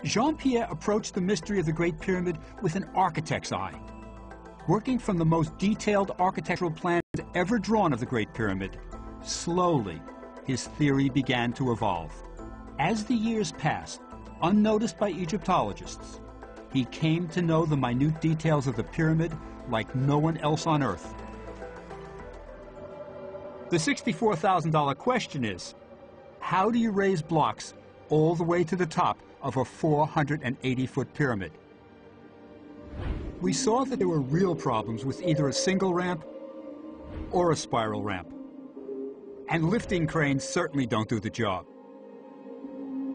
Jean-Pierre approached the mystery of the Great Pyramid with an architect's eye. Working from the most detailed architectural plans ever drawn of the Great Pyramid, slowly, his theory began to evolve. As the years passed, unnoticed by Egyptologists, he came to know the minute details of the pyramid like no one else on Earth. The $64,000 question is, how do you raise blocks all the way to the top of a 480-foot pyramid? We saw that there were real problems with either a single ramp or a spiral ramp. And lifting cranes certainly don't do the job.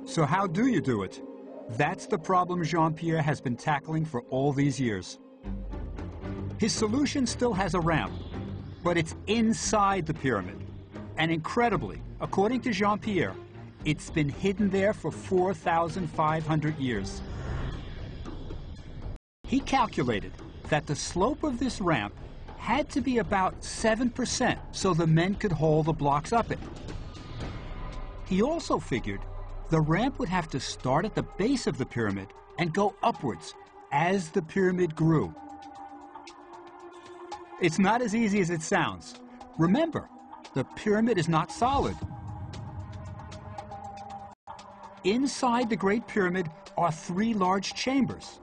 So how do you do it? That's the problem Jean-Pierre has been tackling for all these years. His solution still has a ramp, but it's inside the pyramid. And incredibly, according to Jean-Pierre, it's been hidden there for 4,500 years. He calculated that the slope of this ramp had to be about 7% so the men could haul the blocks up it. He also figured the ramp would have to start at the base of the pyramid and go upwards as the pyramid grew. It's not as easy as it sounds. Remember, the pyramid is not solid. Inside the Great Pyramid are 3 large chambers.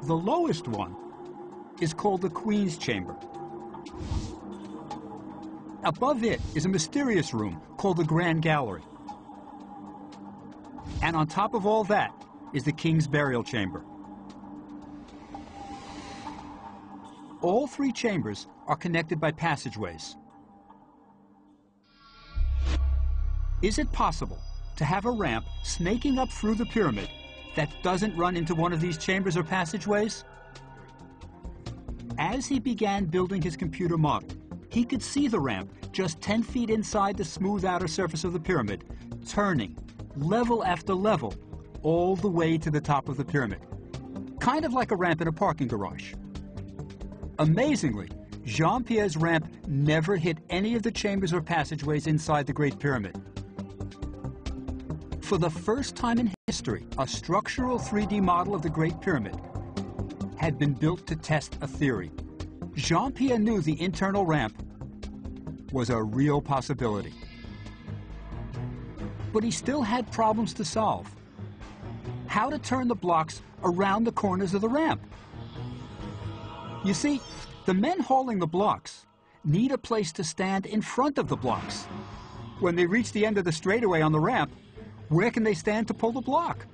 The lowest one is called the Queen's Chamber. Above it is a mysterious room called the Grand Gallery. And on top of all that is the King's Burial Chamber. All 3 chambers are connected by passageways. Is it possible to have a ramp snaking up through the pyramid that doesn't run into one of these chambers or passageways? As he began building his computer model, he could see the ramp just 10 feet inside the smooth outer surface of the pyramid, turning level after level all the way to the top of the pyramid, kind of like a ramp in a parking garage. Amazingly, Jean-Pierre's ramp never hit any of the chambers or passageways inside the Great Pyramid. For the first time in history, a structural 3D model of the Great Pyramid had been built to test a theory. Jean-Pierre knew the internal ramp was a real possibility. But he still had problems to solve. How to turn the blocks around the corners of the ramp? You see, the men hauling the blocks need a place to stand in front of the blocks. When they reach the end of the straightaway on the ramp, where can they stand to pull the block?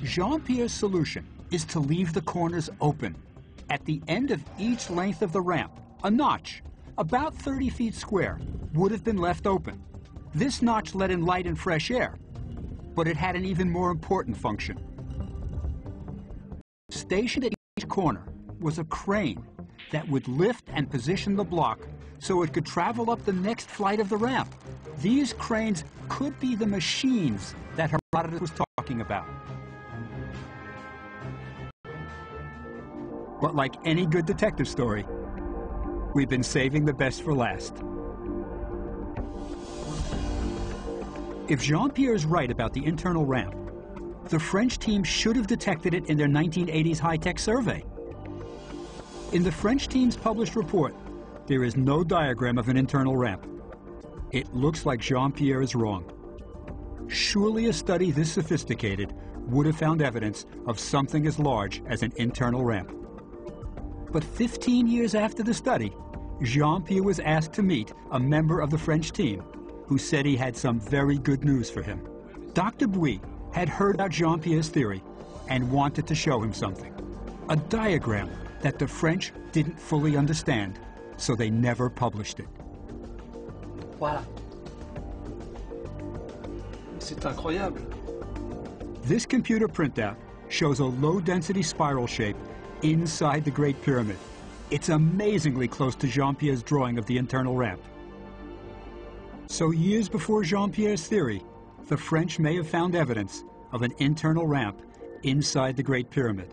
Jean-Pierre's solution is to leave the corners open. At the end of each length of the ramp, a notch, about 30 feet square, would have been left open. This notch let in light and fresh air, but it had an even more important function. Stationed at each corner was a crane that would lift and position the block so it could travel up the next flight of the ramp. These cranes could be the machines that Herodotus was talking about. But like any good detective story, we've been saving the best for last. If Jean-Pierre is right about the internal ramp, the French team should have detected it in their 1980s high-tech survey. In the French team's published report, there is no diagram of an internal ramp. It looks like Jean-Pierre is wrong. Surely a study this sophisticated would have found evidence of something as large as an internal ramp. But 15 years after the study, Jean-Pierre was asked to meet a member of the French team who said he had some very good news for him. Dr. Bouy had heard about Jean-Pierre's theory and wanted to show him something. A diagram that the French didn't fully understand, so they never published it. Voilà. C'est incroyable. This computer printout shows a low-density spiral shape inside the Great Pyramid. It's amazingly close to Jean-Pierre's drawing of the internal ramp. So years before Jean-Pierre's theory, the French may have found evidence of an internal ramp inside the Great Pyramid.